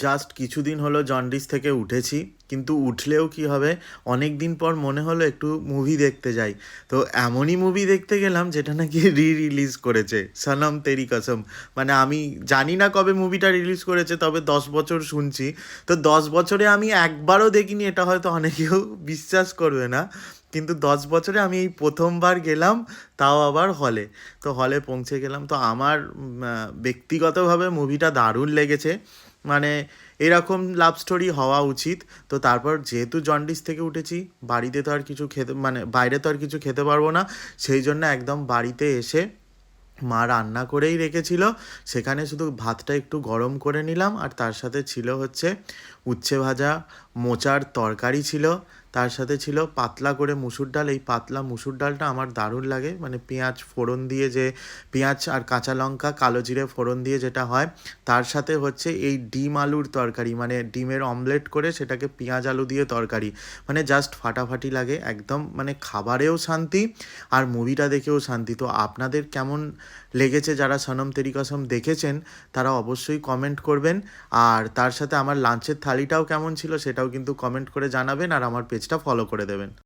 Just কিছুদিন হলো jaundice থেকে উঠেছি, কিন্তু উঠলেও কি হবে, অনেক দিন পর মনে হলো একটু মুভি দেখতে যাই। তো এমনই মুভি দেখতে গেলাম যেটা নাকি রিলিজ করেছে, সনম তেরি কসম। মানে আমি জানি না কবে মুভিটা রিলিজ করেছে, তবে 10 বছর শুনছি। তো 10 বছরে আমি একবারও দেখিনি, এটা হয়তো অনেকেও বিশ্বাস করবে না, কিন্তু 10 বছরে আমি এই প্রথমবার গেলাম, তাও আবার হলে। তো হলে পৌঁছে গেলাম, তো আমার ব্যক্তিগতভাবে মুভিটা দারুণ লেগেছে। মানে এরকম লাভ স্টোরি হওয়া উচিত। তো তারপর যেহেতু জন্ডিস থেকে উঠেছি, বাড়িতে তো আর কিছু খেতে, মানে বাইরে তো আর কিছু খেতে পারবো না, সেই জন্য একদম বাড়িতে এসে মা রান্না করেই রেখেছিল, সেখানে শুধু ভাতটা একটু গরম করে নিলাম, আর তার সাথে ছিল হচ্ছে উচ্ছে ভাজা, মোচার তরকারি ছিল, তার সাথে ছিল পাতলা করে মুসুর ডাল। এই পাতলা মুসুর ডালটা আমার দারুণ লাগে, মানে পেঁয়াজ ফোড়ন দিয়ে, যে পেঁয়াজ আর কাঁচা লঙ্কা কালো জিরে ফোড়ন দিয়ে যেটা হয়, তার সাথে হচ্ছে এই ডিম আলুর তরকারি, মানে ডিমের অমলেট করে সেটাকে পেঁয়াজ আলু দিয়ে তরকারি। মানে জাস্ট ফাটাফাটি লাগে একদম, মানে খাবারেও শান্তি আর মুভিটা দেখেও শান্তি। তো আপনাদের কেমন লেগেছে, যারা সনম তেরি কসম দেখেছেন তারা অবশ্যই কমেন্ট করবেন। আর তার সাথে আমার লাঞ্চের থালিটাও কেমন ছিল সেটাও কিন্তু কমেন্ট করে জানাবেন, আর আমার পেজটা ফলো করে দেবেন।